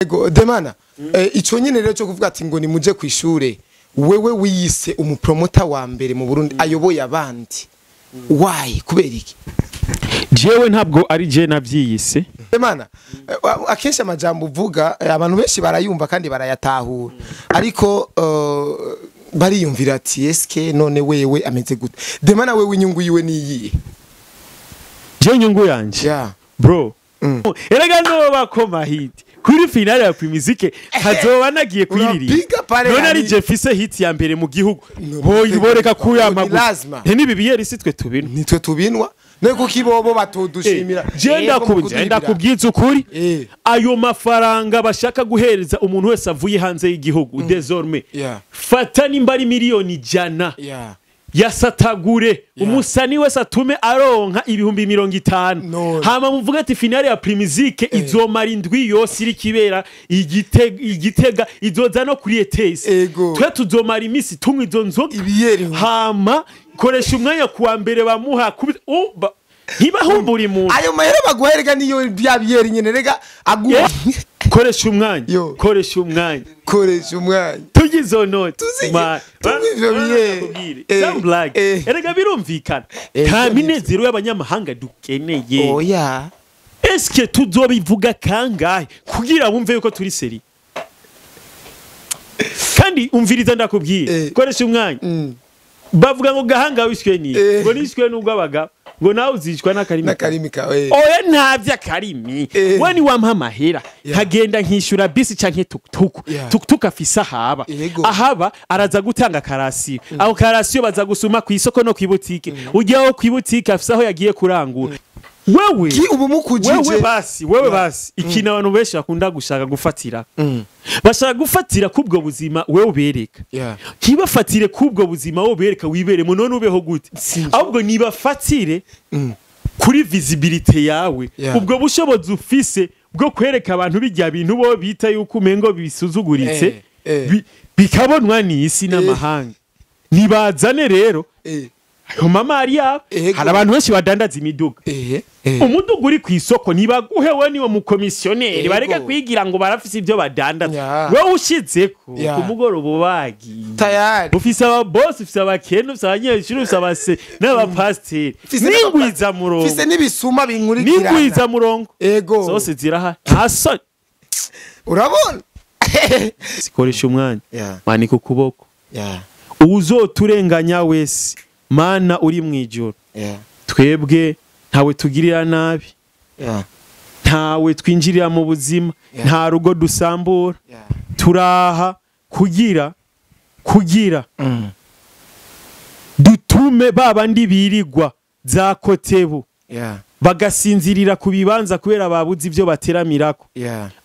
Ego Demana ico nyene rero cyo kuvuga ati ngo ni muje kwishure wewe wiyise umupromota wa mbere mu Burundi ayoboye abandi why kubera iki jewe ntabwo ari je navyiyise Demana akesha amajambo uvuga abantu benshi barayumva kandi barayatahura ariko bariyumvira ati eske none wewe ameze gute Demana wewe inyungu yiwe niyihe je inyungu yanje yeah bro erega no bakoma hit kuri finale ya Primizike hazoba nagiye kwirira none ari je fise hit ya mbere mu gihugu boreka kuyama nibi biyeri sitwe tubinwa nitwe tubinwa neko kibobo batodushimira genda kubwiza ukuri ayo mafaranga bashaka guhereza umuntu wese avuye hanze y'igihugu désormais fata nimbari miliyoni jana yasatagure umusani wese atume aronka ibihumbi 50 hama muvuga ati finale ya Primizike izomara indwi yose iri kibera igitega izoza no kuri ETS twe tuzomara imisi tumwe izo nzoga hama koresha umwanya kuwa mbere bamuha ntibahumbura umuntu ayo mahera baguherega niyo byabiyeri nyene rega aguha koresha umwanya tugizo note erega birumvikana nta minezero y'abanyamahanga dukeneye oya eske tuzobivuga kangahe kugira bumve yuko turi seri kandi umviriza ndakubwiye koresha umwanya bavuga ngo gahanga wishwe ni ngo nishwe nubwo abaga ngo nawe uzicwa n'akarimi kawe oya ntavya akarimi wani wampa amahera nkagenda nkishura bisi canke tuktuka afisa ahaba araza gutanga karasiyo aho karasiyo baza gusuma ku isoko no kwibutike ujyaho kwibutike afisa aho yagiye kurangura wewe ubu mukujije wewe basi ikina abantu benshi bakunda gushaka gufatira bashaka gufatira kubwo buzima wewe ubereka kibafatire kubwo buzima wowe ubereka wiberemo none ubeho gute ahubwo nibafatire kuri visibility yawe ubwo bushobozi ufise bwo kwereka abantu bijya bintu bo bita yuko umengo bisuzuguritse bikabonwa n'isi n'amahanga nibazane rero ayo mama ari yabo hari abantu benshi badandaza imiduga umuduga uri ku isoko nibaguhewe niwo mukomisiyoneri bareka kwigira ngo barafise ibyo badandaza wowe ushizeko ku mugoroba bagi tayari ufise aba boss ufise abakene ufise abanyeshuri ufise abase n'abapasteri ningwiza murongo ufise n'ibisuma binkurikirana ningwiza murongo ego zose ziraha ntaso urabona sikoresha umwanya manika ukuboko uzoturenganya wese mana uri mwijoro twebwe ntawe tugirira nabi ntawe twinjirira mu buzima nta rugo dusambura turaha kugira dutume babandi birigwa za kotebu bagasinzirira ku bibanza kubera babuze ibyo bateramirako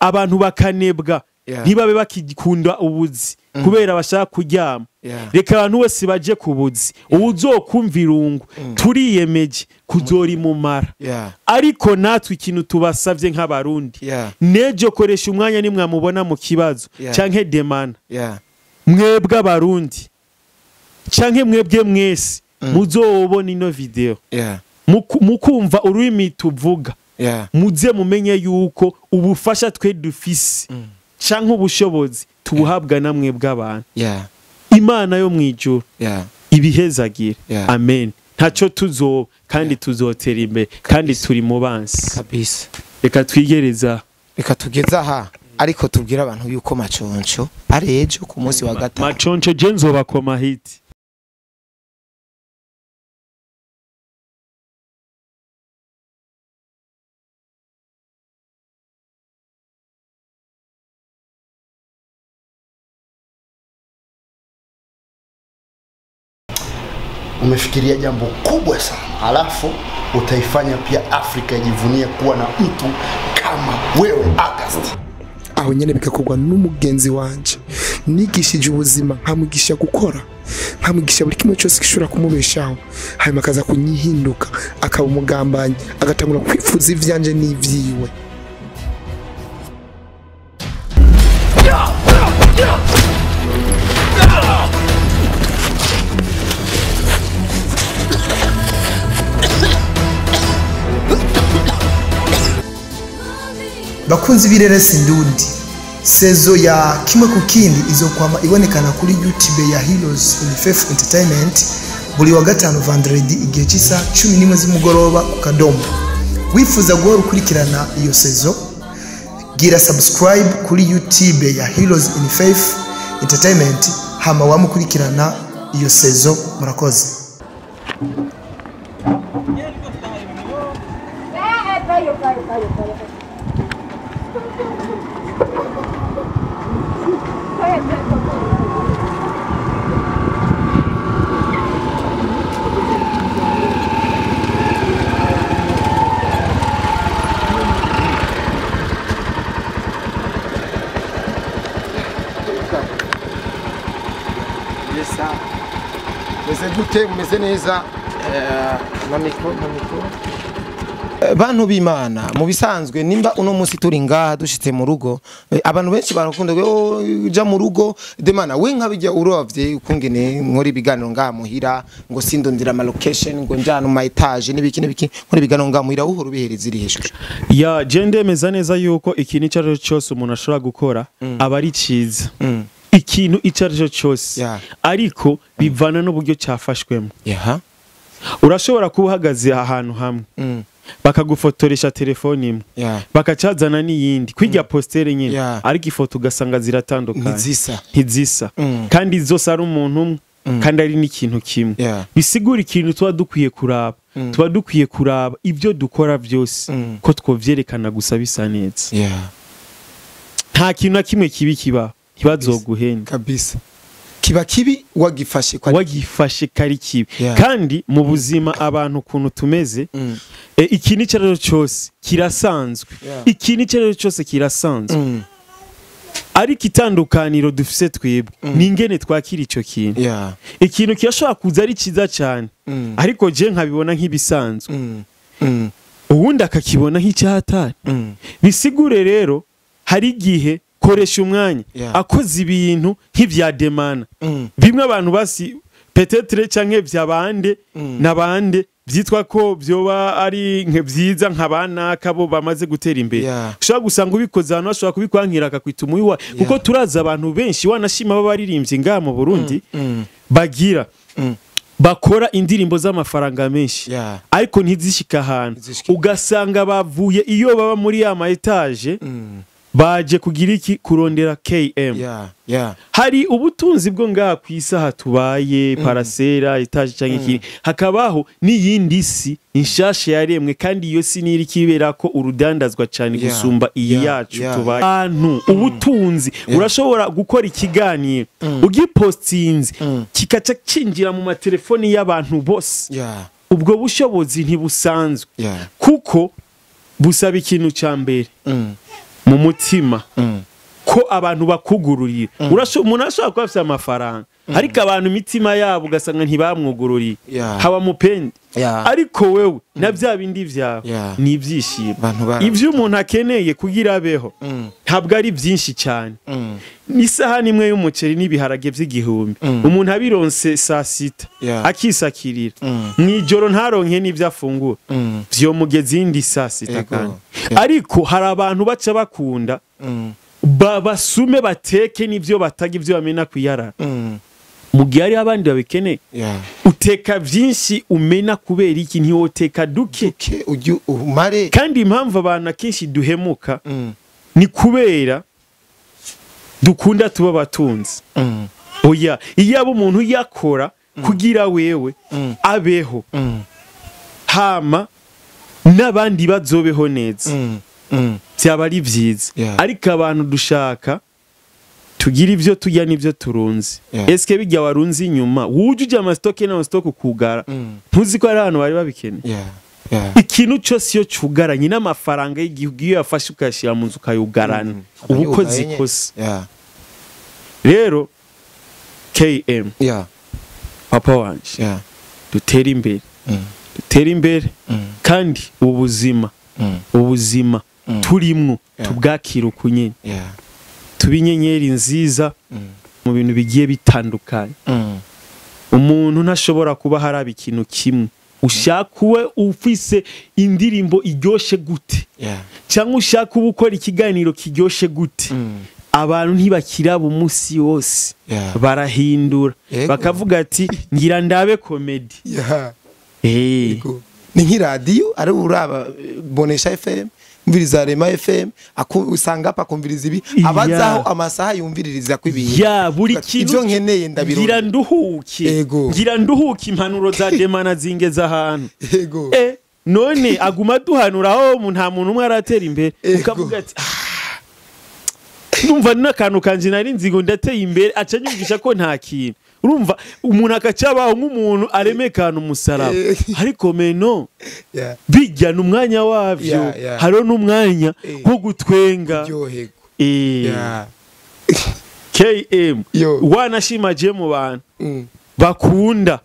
abantu bakanebwa ntibabe bakikunda ubuzi kubera bashaka kuryama reka abantu wese baje kubuzi uzokumva irungu turiyemeje kuzori mumara ariko natwe ikintu tubasavye nk'abarundi nejo koresha umwanya nimwe mubona mu kibazo canke demana mwebwe abarundi canke mwebwe mwese muzobona ino video mukumva ururimi tuvuga muze mumenye yuko ubufasha twe dufise canke ubushobozi tubuhabwa namwe bw'abantu imana yo mwijuru ibihezagire amen ntaco tuzo kandi tuzotera imbere kandi turi mu bansi kabisa reka twigereza reka tugeza aha ariko tubwira abantu yuko maconco ari ejo ku munsi wa gatatu maconco je nzobakoma hiti umefikiria jambo kubwa sana alafu utaifanya pia Afrika ijivunie kuwa na mtu kama wewe August aho nyene bikakugwa n'umugenzi wanje nigishije ubuzima nkamugisha gukora nkamugisha buri kimwe cyose gishobora kumubeshaho hanyuma akaza kunyihinduka akaba umugambanyi agatangura kwifuza ivyanje n'ivyiwe bakunzi bireresi ndundi sezo ya kimwe ku kindi izokwama ibonekana kuri YouTube ya Heroes in Faith Entertainment buri wa gatanu vendredi igihe cy'isa 11 z'umugoroba ku Kadomo. Wifuza guhora ukurikirana iyo sezo, gira subscribe kuri YouTube ya Heroes in Faith Entertainment hama wamukurikirana iyo sezo. Murakoze. Meze neza na mikro bantu b'Imana mu bisanzwe nimba uno munsi turi ngaha dushitse mu rugo abantu benshi barakunda uja mu rugo demana we nkabijya urovye ukungene nkori biganiro ngaha muhira ngo sindondira ama location ngo njana mu etage n'ibiki nkori biganiro ngaha muhira uhora bihereza iri hejuru ya jende meza neza yuko ikintu cyaro cyose umuntu ashobora gukora aba ari ciza ikintu icarijo cyose ariko bivana n'uburyo cyafashwemo urashobora kuba uhagaze ahantu hamwe bakagufotoresha telefone imwe bakacazana n'iyindi kwijya postere nyine ariko ifoto ugasanga ziratandukanye ntizisa kandi zose ari umuntu umwe kandi ari n'ikintu kimwe bisigura ikintu tuba dukwiye kuraba ibyo dukora byose ko twovyerekana gusa bisa neza nta kintu na kimwe kibi kiba kibazoguhenda kabisa kiba kibi wagifashe kari kibi kandi mu buzima abantu kuntu tumeze ikintu cyaro cyose kirasanzwe ikintu cyaro cyose kirasanzwe ariko itandukaniro dufise twebwe ningene twakira ico kintu ikintu kirashobora kuza ari ciza cyane ariko je nkabibona nk'ibisanzwe ubundi akakibona nk'icyahatari bisigure rero hari igihe koresha umwanya akoze ibintu nk'ivya demana bimwe abantu basi peut-être canke vyabande nabande vyitwa ko byoba ari nk'evyiza nk'abana kabo bamaze gutera imbere ushaka gusanga ubikoze hano ashobora kubikwankira akakwita umuyiwa kuko turaza abantu benshi wanashima babaririmbye ngaha mu Burundi bagira bakora indirimbo z'amafaranga menshi ariko ntizishika ahantu ugasanga bavuye iyo baba muri ya ma etage baje kugira iki kurondera KM hari ubutunzi bwo ngaha kwisaha tubaye parasera etage canke iki hakabaho n'iyindi si inshashe yaremwe kandi iyo si niri kibera ko urudandazwa cyane gusumba iyi yacu tubaye abantu ubutunzi urashobora gukora ikiganiro ugipostinze kikaca cinjira mu matelefoni y'abantu bose ubwo bushobozi ntibusanzwe kuko busaba ikintu cyambere mu mutima ko abantu bakugururiye umuntu ashobora kuba afite amafaranga ariko abantu imitima yabo ugasanga ntibamwugururiye haba mupende ariko wewe na bya bindi vyawe ni ibyishimo ibyo umuntu akeneye kugira abeho ntabwo ari byinshi cyane n'isahani imwe y'umuceri n'ibiharage by'igihumbi umuntu abironse saa sita akisakirira mwijoro ntaronke n'ibyo afungura byo mugezi indi saa sita kandi ariko hari abantu baca bakunda basume bateke n'ibyo bataga ibyo bamena kuyarara mu gihe hari abandi babikeneye uteka byinshi umena kubera iki ntiwoteka duke umare kandi impamvu abantu akenshi duhemuka ni kubera dukunda tuba batunzi oya iyo abo umuntu yakora kugira wewe abeho hama n'abandi bazobeho neza byaba ari byiza ariko abantu dushaka tugira ivyo tujya n'ivyo turunze eske bijya warunze inyuma wuje ujya amastoke na stock kugara ntuzi ko ari abantu bari babikeneye ikintu cyose yo cugaranye n'amafaranga y'igihugu iyo yafashe ukashira mu nzu kayugarana ubukozi kose rero KM papa wanje dutera imbere kandi ubuzima turimwo tubwakira ukunyene tubinyenyeri nziza mu bintu bigiye bitandukanye umuntu ntashobora kuba haraba ikintu kimwe ushakuwe ufise indirimbo iryoshe gute cyangwa ushaka ubukora ikiganiro kiryoshe gute abantu ntibakiraba umunsi wose barahindura bakavuga ati ngira ndabe comedy ni nk'iradiyo ari uraba Bonesha FM umviriza Rema FM usanga pakumviriza ibi abazaho amasaha yumviririza kw'ibintu buri kintu ivyo nkeneye ndabiro ngira nduhuke impanuro za Demana zingeza ahantu none aguma duhanura aho nta muntu umwe aratera imbere ukavuga ati numva n'akantu kanje nari nzigo ndateye imbere aca nyumvisha ko nta kintu urumva umuntu akacabaho nk'umuntu aremekana umusaraba ariko meno bijya n'umwanya wavyo haro n'umwanya wo gutwenga KM wanashimaje mu bantu bakunda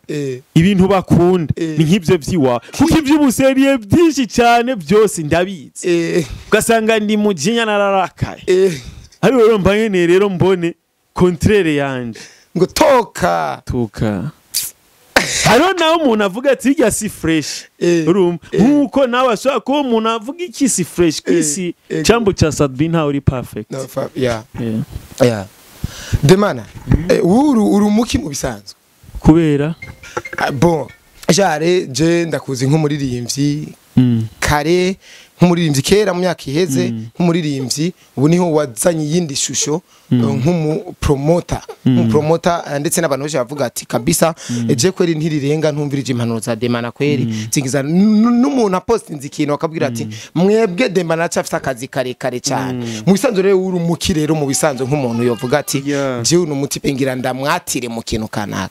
ibintu bakunda ni nk'ibyo vyiwa kuko ivy'ubuseriye byinshi cyane byose ndabizi ugasanga ndi mujinya nararakaye ari rero mbanye rero mbone contraire yanje ngo toka haro nawe umuntu avuga ati irya si fresh nkuko nawe ashobora kuba umuntu avuga iki si fresh kwisi cyambo cha Sadbi nta uri perfect Demana urumuki mu bisanzwe kubera bon je ndakuzi nk'umuririmbyi kare nk'umuririmbyi kera mu myaka iheze nk'umuririmbyi ubu niho wazanye yindi shusho nk'umupromoter ndetse n'abantu bose bavuga ati kabisa je kweri ntirirenga ntumvirije impanuro za Demana kweri zingiza n'umuntu apostinze ikintu akabwira ati mwebwe Demana cyafite akazi kare cyane mu bisanzwe rero urumuki rero mu bisanzwe nk'umuntu yovuga ati je uno muti pengira ndamwatire mu kintu kanaka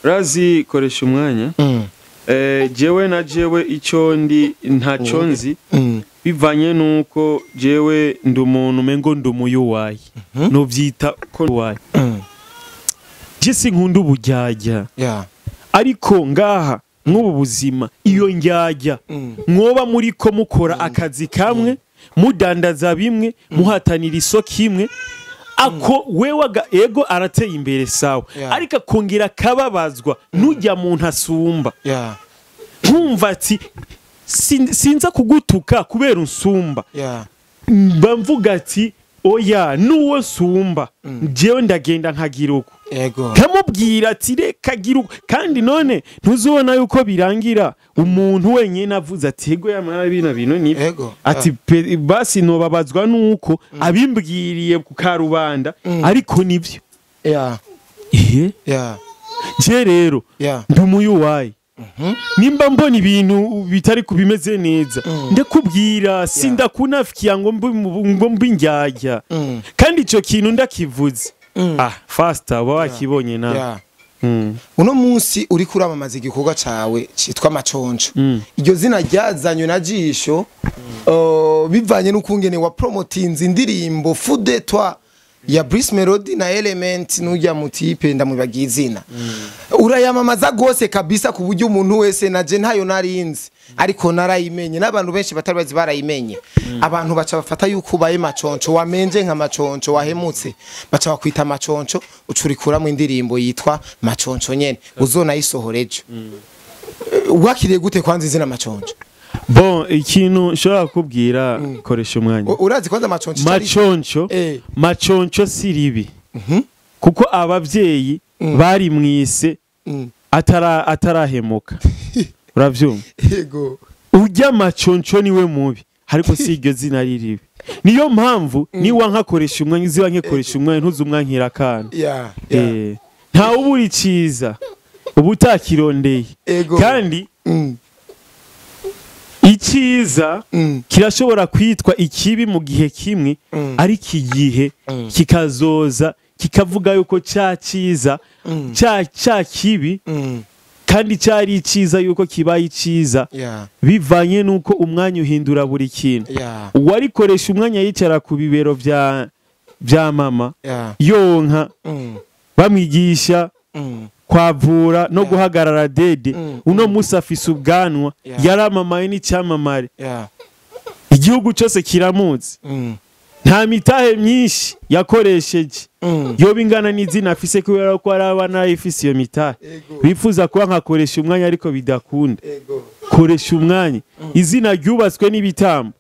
razi koresha umwanya jewe icyo ndi ntaco nzi bivanye nuko jewe ndi umuntu mengo ndumuyo wayi no byita ko wayi jisi nkunda ubujyajya ariko ngaha nk'ubu buzima iyo njyajya mwoba muri ko mukora akazi kamwe mudandaza bimwe muhatanira isoko imwe ako wewaga ego arateye imbere sawa ariko akongera kababazwa nujya muntu asumba nkumva ati sinza kugutuka kubera unsumba bamvuga ati oya nuwo nsumba jewe ndagenda nkagira uko kamubwira ati reka gira uko kandi none ntuzubona yuko birangira umuntu wenyine avuze ati ego yamara bino ni ati basi nobabazwa nuko abimbwiriye ku karubanda ariko nivyo je rero ndumuyu wayi nimba mbona ibintu bitari kubimeze neza ndakubwira sindakunafikiya ngo mbinjyajya kandi ico kintu ndakivuze faster wakibonye na uno munsi uri kuramamaza igikorwa cawe citwa Maconco iryo zina ryazanywe na Jisho bivanye n'ukungene wa promotinze indirimbo Fude Toi ya Brice Melody na Element n'ujya mutipe ndamwibagiye izina urayamamaza gose kabisa ku buryo umuntu wese naje ntayo narinzi ariko narayimenye n'abantu benshi batari bazi barayimenye abantu baca bafata yuko ubaye Maconco wamenje nka Maconco wahemutse baca bakwita Maconco ucurikuramo indirimbo yitwa Maconco nyene uzonayisohoreje wakiriye gute kwanza izina Maconco bon ikintu nshobora kubwira koresha umwanya urazi kwanza Maconco siribi kuko abavyeyi bari mwise atarahemuka uravyumva yego ujya Maconco niwe mubi ariko si iryo zina riribi niyo mpamvu niwa nkakoresha umwanya ziba nkekoresha umwanya ntuzumwankira kana nta uburi ciza ubutakirondeye kandi iciza kirashobora kwitwa ikibi mu gihe kimwe ariko igihe kikazoza kikavuga yuko ca ciza ca kibi kandi cyari iciza yuko kibaye iciza bivanye nuko umwanya uhindura buri kintu uwarikoresha umwanya yicara ku bibero bya mama yonka bamwigisha kwavura no guhagarara dede uno musi afise ubwanwa yaramamaye n'icyamamare igihugu cyose kiramuzi nta mitahe myinshi yakoresheje yoba ingana n'izina afise kubera ko ari abana ifise iyo mitahe bifuza kuba nkakoresha umwanya ariko bidakunda koresha umwanya izina ryubatswe n'ibitambo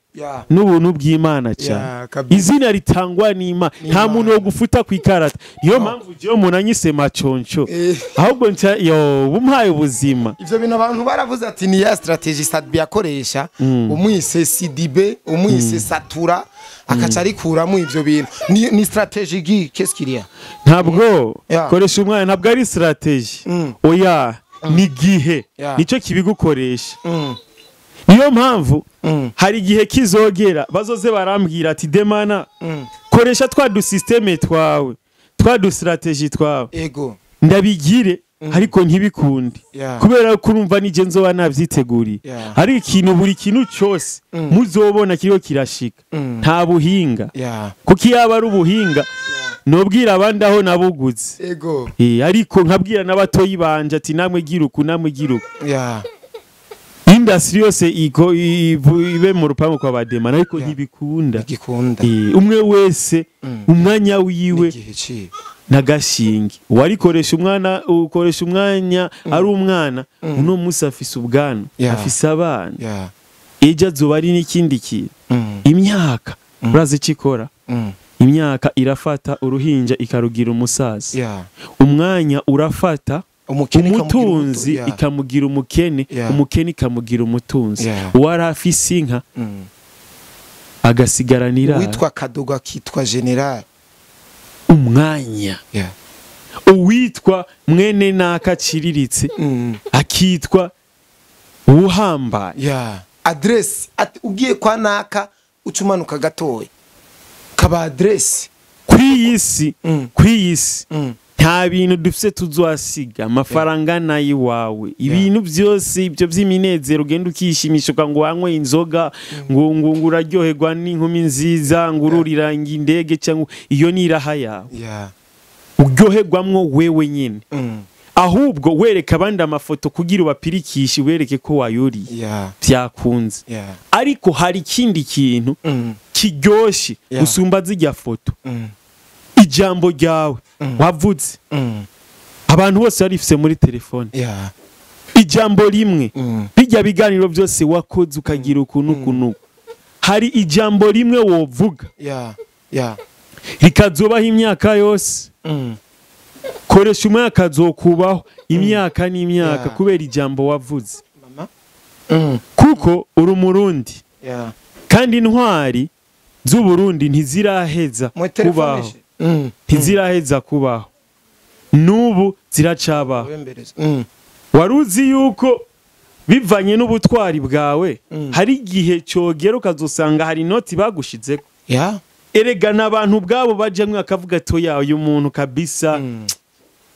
n'ubuntu bw'Imana cyane izina ritangwa n'Imana nta muntu wo gufuta ku ikarata niyo mpamvu je umuntu anyise maconco ahubwo nca yo bumpaye ubuzima ivyo bintu abantu baravuze ati ni ya strategie Sadbi yakoresha umwise CDB umwise Satura akaca arikuramo ivyo bintu ni strategie gi qu'est-ce qu'il y a ntabwo koresha umwana ntabwo ari strategie oya ni gihe nico kibigukoresha niyo mpamvu hari igihe kizogera bazoze barambwira ati Demana koresha twa du systeme twawe twa du strategie twawe ego ndabigire ariko ntibikundi kubera ko urumva nije nzoba navyiteguriye ari ikintu buri kintu cyose muzobona kiriho kirashika nta buhinga kuki yaba ari ubuhinga nobwira abandi aho nabuguze ego ariko nkabwira n'abatoyi banje ati namwe giruku industry yose ibe mu rupangu kwa bademana ariko ntibikunda umwe wese umwanya wiwe nagashingi warikoresha umwana ukoresha umwanya ari umwana uno musi afise ubwana afise abana ejo azoba ari n'ikindi kintu imyaka urazi cikora imyaka irafata uruhinja ikarugira umusaza umwanya urafata umutunzi ikamugira umukene umukene ikamugira umutunzi warafise inka agasigaranira witwa Kadoga kitwa general umwanya uwitwa mwene nakaciriritse akitwa uhambaye address ugiye kwa naka ucumanuka gatoya kaba address kwiyisi nta bintu dufise tuzwasiga amafaranga nayi wawe ibintu byose ibyo by'iminezero ugenda ukishimisha ngo wanywe inzoga ngo uraryoherwa n'inkumi nziza ngo ururiranga indege cyangwa iyo niraha yawe uryoherwamwo wewe nyine ahubwo wereka abandi amafoto kugira ubapirikishe wereke ko wayuriye byakunze ariko hari ikindi kintu kiryoshye usumba zijya foto ijambo ryawe wavuze abantu bose barifise muri telefone ijambo rimwe bijya biganiro byose wakoze ukagira ukuntu hari ijambo rimwe wovuga rikazobaho imyaka yose koresha umwaka azokubaho imyaka n'imyaka kubera ijambo wavuze kuko uri umurundi kandi intwari z'uburundi ntiziraheza kubaho ntiziraheza kubaho n'ubu ziracabaho waruzi yuko bivanye n'ubutwari bwawe hari igihe cyogera ukazosanga hari inoti bagushizeko erega n'abantu bwabo bajamwe akavuga toya uyu muntu kabisa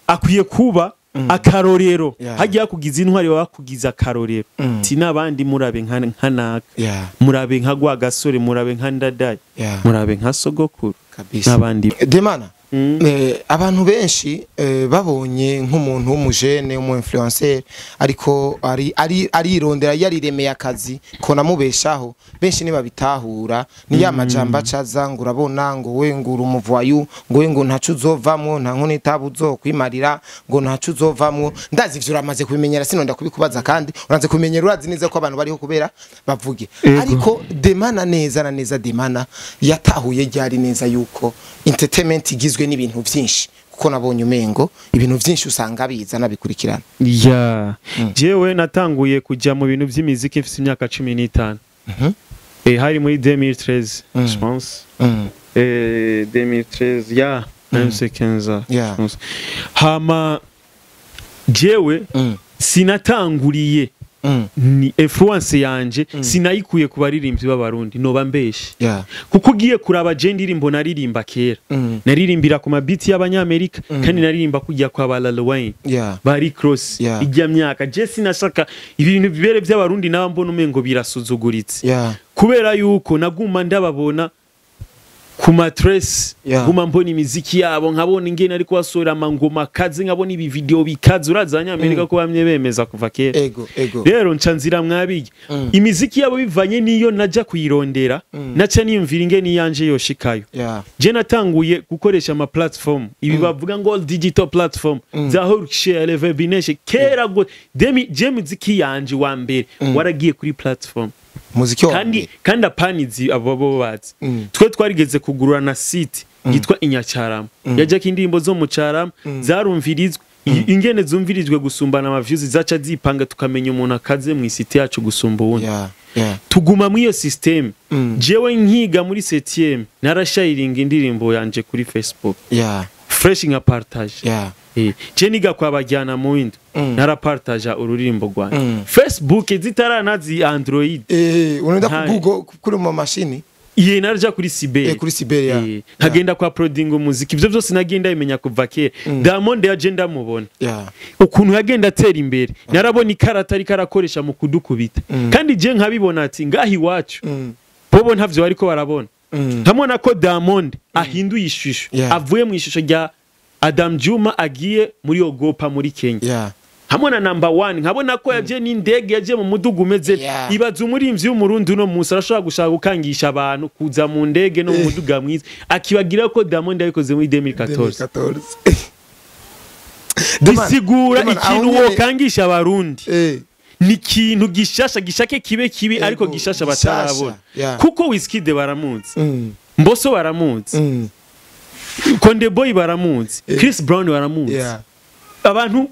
akwiye kuba akarorero hagiye kugiza intwari bakugiza akarorero ti nabandi murabe nkanaka murabe nka gwa gasore murabe nka ndadaye murabe nka sogokuru nabandi Demana abantu benshi babonye nk'umuntu w'umujene w'umu-influencer ariko arirondera yariremeye akazi ko namubeshaho benshi nibabitahura ni ya majambo acaza ngo urabona ngo we ngura umuvoyu ngo we ngo ntacu uzovamwo nta nkone tabuzo kwimarira ngo ntacu uzovamwo ndazi ivyo uramaze kubimenyera sinonda kubikubaza kandi uranze kumenyera urazi neza ko abantu bariho kubera bavuge ariko Demana neza na neza Demana yatahuye ryari neza yuko entertainment igizwe n'ibintu byinshi kuko nabonye umengo ibintu byinshi usanga biza nabikurikirana jewe natanguye kujya mu bintu by'imiziki mfite imyaka 15 hari muri 2013 je pense 2013 15 hama jewe sinatanguriye ni influence yanje sinayikuye ku baririmbyi b'abarundi no bambeshe kuko ugiye kuraba je ndirimbo naririmba kera naririmbira ku mabiti y'abanyamerika kandi naririmba kujya kwa Lil Wayne bari cross ijya myaka je sinashaka ibintu bibere by'abarundi naba mbona umengo birasuzuguritse kubera yuko naguma ndababona ku matress guma mbona imiziki yabo nkabona ingene ariko wasora amangoma kazi nkabona ibi video bikaze urazanya Amerika ko bamye bemeza kuva kera rero ncanzira mwabige imiziki yabo bivanye niyo naja kuyirondera naca niyumvira ingene yanje yoshikayo je natanguye gukoresha ama platform ibi bavuga ngo digital platform za Horshare Level Bineshe kera go je muziki yanje wa mbere waragiye kuri platform muziki wa kandi apanizi abo bazi twe twarigeze kugurura na site yitwa Inyacyarama yajya indirimbo zo mu Cyarama zarumvirizwe ingene zumvirijwe gusumbana ama views zaca zipanga tukamenya umuntu akaze mu isite yacu gusumba uwundi tuguma mu iyo system jewe nkiga muri 7e narashayiringa indirimbo yanje kuri Facebook fresh nka partage je niga kwa bajyana mu windo narapartage ururimbo rwanje Facebook zitaranazi Android unaenda ku Google kuri mu mashini iye narja kuri Siberia hagenda kwa proding umuziki ivyo byose nagenda imenya kuva kera Diamond agenda mubona ukuntu yagenda atera imbere narabona ikarata ari karakoresha mu kudukubita kandi je nkabibona ati ngahi wacu bobo ntavyo ariko barabona nkamona ko Diamond ahinduye ishusho avuye mu ishusho rya Adam Juma agiye muri Ogopa muri Kenya hamona number 1 nkabona ko yaje n'indege yaje mu mudugu umeze ibaza umurimvyi w'umurundi no musa arashaka gushaka gukangisha abantu kuza mu ndege no mu muduga mwiza akibagira ko Diamond yabikoze muri 2014 bisigura ikintu wo kangisha abarundi ni kintu gishasha gishake kibe ariko gishasha batarabona kuko Wizkid baramunzi Mbosso baramunzi Konde Boy baramunzi Chris Brown baramunzi abantu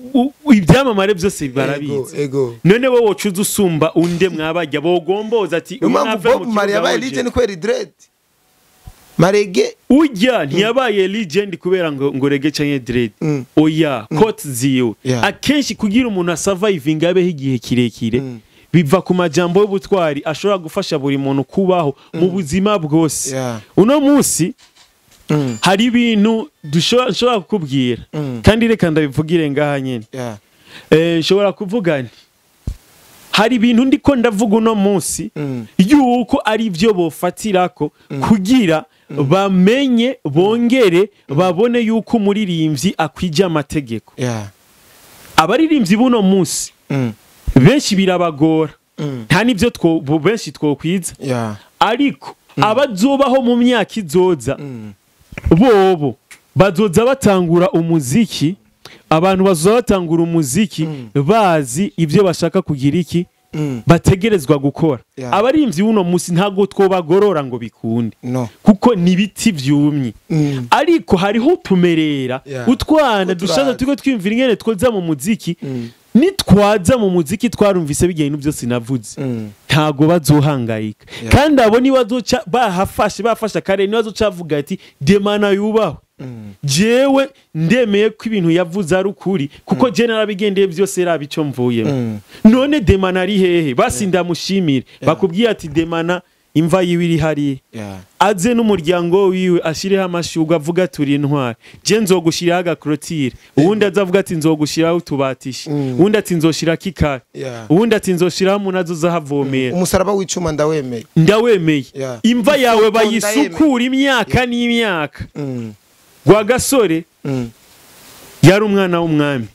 ibyamamare byose barabizi none wowe wocuza usumba unde mwabajya bogomboza ati Bob Marley yabaye legend kweri dread marege ujya ntiyabaye legend kubera ngo rege canke dread oya coat ziyo akenshi kugira umuntu asurviving abeho igihe kirekire biva ku majambo y'ubutwari ashobora gufasha buri muntu kubaho mu buzima bwose uno munsi hari ibintu dushobora kukubwira kandi reka ndabivugire ngaha nyene nshobora kuvuga nti hari ibintu ndiko ndavuga uno munsi yuko ari byo bofatirako kugira bamenye bongere babone yuko umuririmbyi akwije amategeko abaririmbyi buno munsi benshi birabagora nta nivyo benshi twokwiza ariko abazobaho mu myaka izoza bobo bazoza batangura umuziki abantu bazoza batangura umuziki bazi ivyo bashaka kugira iki bategerezwa gukora abarimvyi uno musi ntago twobagorora ngo bikunde kuko nibiti vyumye ariko hariho tumerera utwana dushaza tuko twimvira ingene twoza mu muziki nitwaza mu muziki twarumvise bigiye ibintu byose navuze ntago bazohangayika kandi abo ni bazoca bafasha kare ni bazoca avuga ati DEMANA yubaho jewe ndemeye ko ibintu yavuze ari ukuri kuko je narabigendeye byose rabico mvuyemo none DEMANA ari hehe basi ndamushimire bakubwiye ati DEMANA imva yiwiri hari aze n'umuryango wiwe ashireho amashugwa avuga turi intwari je nzogushiraho agakrotire uwundi azavuga ati nzogushiraho utubatishi uwundi ati nzoshira kikara uwundi ati nzoshiraho munazo zahavomera umusaraba w'icuma ndawemeye imva yawe bayisukura imyaka n'imyaka gwa gasore yari umwana w'umwami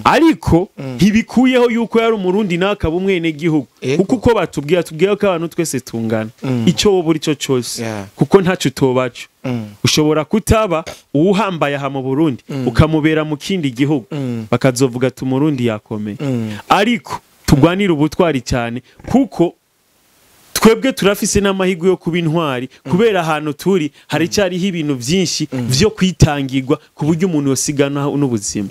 ariko ntibikuyeho yuko yari umurundi nakaba umwene gihugu kuko uko batubwiye ko abantu twese tungana icyo wowe uri cyo cyose kuko ntacu tobacu ushobora kutaba uhambaye aha mu Burundi ukamubera mu kindi gihugu bakazovuga ati umurundi yakomeye ariko tugwanira ubutwari cyane kuko twebwe turafise n'amahirwe yo kuba intwari kubera ahantu turi hari cyariho ibintu byinshi byo kwitangirwa ku buryo umuntu yosigana n'ubuzima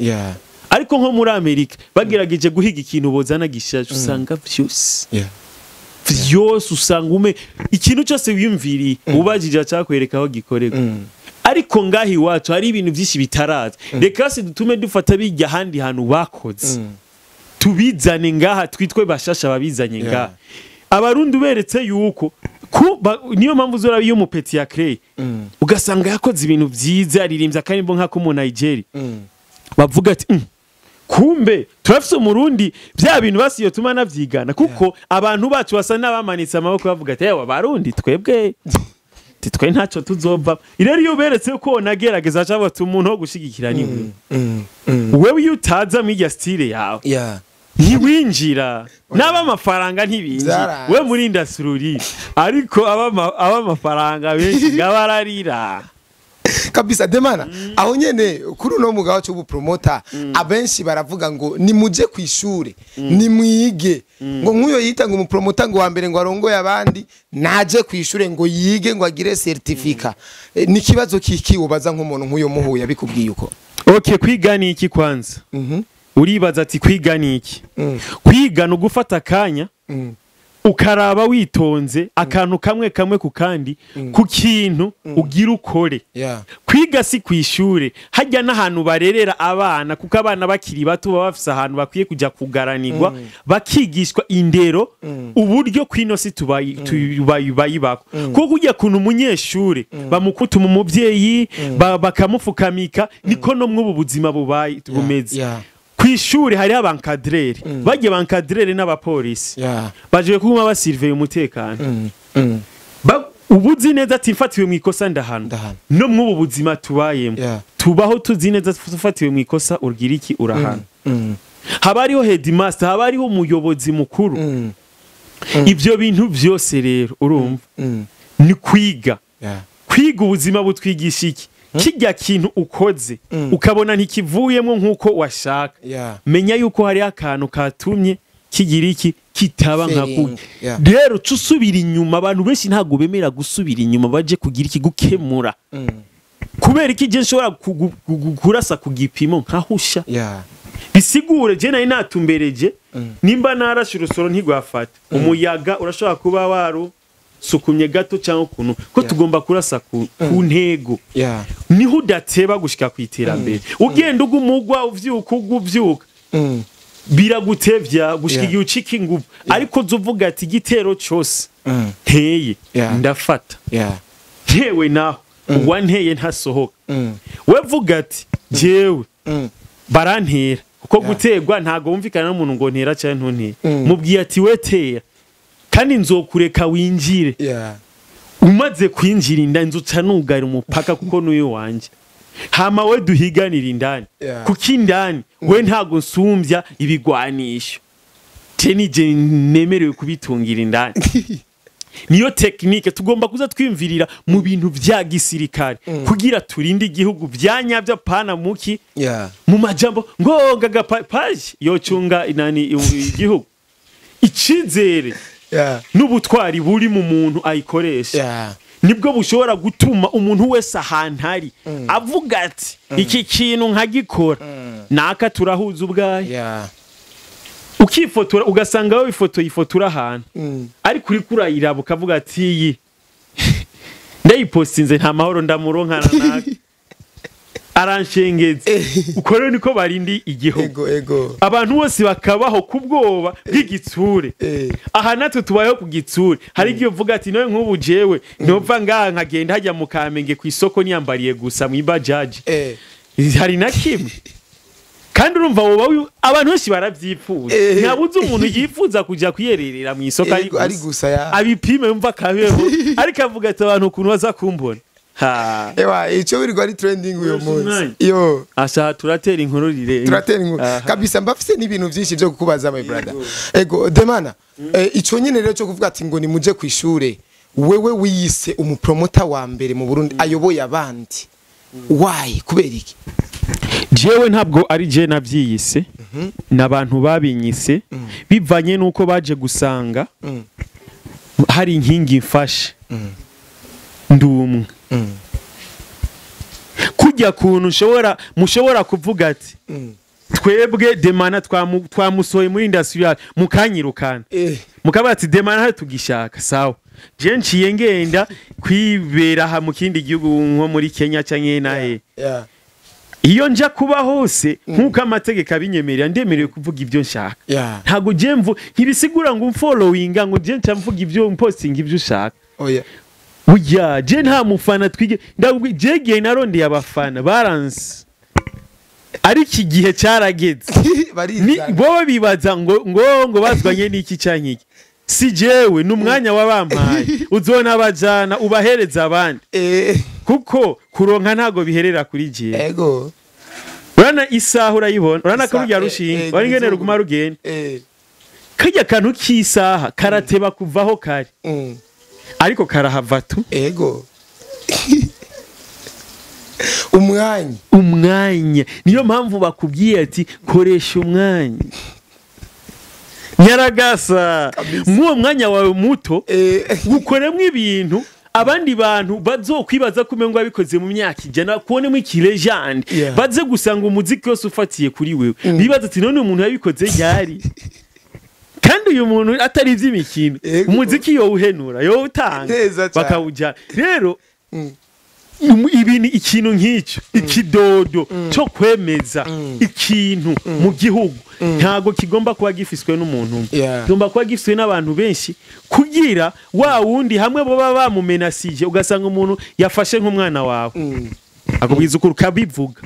ariko nko muri Amerika bagerageje guhiga ikintu bozana gishaje usanga vyose usanga ikintu cyose wiyumviriye ubajije acakwereka aho gikoreka ariko ngahi wacu hari ibintu byinshi bitaraza reka se dutume dufata bijya handi hantu bakoze tubizane ngaha twitwe bashasha babizanye ngaha abarundi beretse yuko niyo mpamvu zora iyo mupeti ya Clay ugasanga yakoze ibintu byiza aririmbya akarimbo nka ko mu Nigeria bavuga ati kumbe turafise umurundi bya bintu basiyo tuma navyigana kuko abantu bacu basa n'abamanitse amaboko bavuga ati yewe abarundi twebwe titwe ntaco tuzova irero iyo beretse ko nagerageza cyangwa umuntu wo gushigikira ni wewe utaza mu style yawe ntiwinjira n'aba amafaranga ntibinjira we muri industry ariko aba amafaranga benshi gabararira kabisa Demana aho nyene kuri no mugabo cyo bupromota abenshi baravuga ngo ni muje kwishure ni mwige ngo nkuyo yita ngo umupromota ngo wa mbere ngo arongoye abandi naje kwishure ngo yige ngo agire certificat ni kibazo kiki ubaza nk'umuntu nkuyo muhuye abikubwiye uko okay kwiga ni iki kwanza uribaza ati kwiga ni iki kwiga no gufata kanya ukaraba witonze akantu kamwe kamwe ku kandi ku kintu ugira ukore kwiga si kwishure hajya n'ahantu barerera abana kuko abana bakiri bato baba bafise ahantu bakwiye kujya kugaranirwa bakigishwa indero uburyo kwino si tubayibako kuko kujya kuntu umunyeshure bamukutuma umuvyeyi bakamufukamika niko no mw'ubu buzima bubaye bumeze kwishuri hari abankadrere baje bankadrere n'abapolisi baje kuma basurveiller umutekano ubuzi neza tifatiwe mu ikosa ndahana no mw'ubu buzima tubayemo tubaho tuzi neza tufatiwe mu ikosa urgira iki urahana habariho headmaster habariho umuyobozi mukuru ivyo bintu byose rero urumva ni kwiga ubuzima butwigisha iki kijya kintu ukoze ukabona ntikivuyemo nkuko washaka menya yuko hari akantu katumye kigira iki kitaba nkakuye rero tusubira inyuma abantu benshi ntago bemera gusubira inyuma baje kugira iki gukemura kubera iki je nshobora kurasa ku gipimo nkahusha bisigure je nari natumbereje nimba narashe urusoro ntigwafata umuyaga urashobora kuba waru sukumye gato cyangwa kuntu ko tugomba kurasa ku ntego niho udateba gushika kwiterambere ugenda ugumugwa uvyuka biragutevya gushika igihe ucika ingufu ariko zuvuga ati igitero cyose nteye ndafata ntewe naho uwanteye ntasohoka we vuga ati jewe barantera kuko gutegwa ntago wumvikana n'umuntu ngo ntera cyane ntuntera mubwiye ati wetera kandi nzokureka winjire umaze kwinjira inda nzuca nugara umupaka kuko nuyo wanje hama we duhiganira indani kuko indani we ntago nsumbya ibigwanisho tenije nemerewe kubitungira indani niyo technique tugomba kuza twimvirira mu bintu vya gisirikare kugira turinde igihugu vyanyavya pana muki mu majambo ngo gagapaje yocunga inani igihugu icizere n'ubutwari buri mu muntu ayikoresha nibwo bushobora gutuma umuntu wese ahantu ari avuga ati iki kintu nkagikora naka turahuza ubwaye ukifotora ugasanga wowe ifotora ahantu ariko uri kurayiraba ukavuga ati iyi ndayipostinze nta mahoro ndamuronkana naka aranshengeze uko rero niko barindi igihugu abantu bose bakabaho kubwoba bw'igitsure aha natwe tubayeho ku gitsure hari igihe uvuga ati noye nk'ubu jewe nova ngaha nkagenda hajya mu Kamenge ku isoko niyambariye gusa mu bajaji hari na kimwe kandi urumva wowe abantu benshi baravyifuza ntabuze umuntu yifuza kujya kuyererera mu isoko ari gusa abipime yumva kabeho ariko avuga ati abantu ukuntu baza kumbona ewa ico wirirwa ari trending uyo munsi yo asha turatera inkuru rire kabisa mbafise n'ibintu byinshi byo kukubaza my brother ego Demana ico nyene rero cyo kuvuga ati ngo ni muje kwishure wewe wiyise umupromota wa mbere mu Burundi ayoboye abandi why kubera iki jewe ntabwo ari je navyiyise nabantu babinyise bivanye nuko baje gusanga hari inkingi mfashe ndumwe kujya kuntu mushobora kuvuga ati twebwe Demana twamusoye muri industry mukanyirukana mukabati Demana hari tugishaka sawa je nciye ngenda kwibera ha mu kindi gihugu nko muri Kenya canke nahe iyo nja kuba hose nkuko amategeko abinyemerera ndemerewe kuvuga ibyo nshaka ntago je ntibisigura ngo followinga ngo je nca mvuga ibyo posting ibyo ushaka Uya je nta mufana twige ndabwi jege narondeye abafana balance ari iki gihe cyarageze ni bo bibaza ngo bazwanye n'iki cyanyiki si jewe numwanya wabampaye uzona bajana ubahereza abandi kuko kuronka ntago biherera kuri je ego urana isaha urayibona urana ko rya rushinga bari ngene ruguma rugenda kajya kantu kisaha karateba kuvaho kari ariko karahava tu ego umwanya niyo mpamvu bakubwiye ati koresha umwanya nyaragasa mw'uwo mwanya wawe muto gukoremwe ibintu abandi bantu bazokwibaza ko umengo abikoze mu myaka ijana kubonemo ikirejande baze gusanga umuziki wose ufatiye kuri wewe bibaza ati none umuntu yabikoze ryari kandi uyu muntu atari ivy'imikino umuziki yo uhenura yo utanga bakawujya rero ibini ikintu nk'icyo ikidodo cyo kwemeza ikintu mu gihugu ntago kigomba kuba gifiswe n'umuntu kigomba kuba gifiswe n'abantu benshi kugira wa wundi hamwe bo baba bamumenasije ugasanga umuntu yafashe nk'umwana wawe akubwiza ukuri kabivuga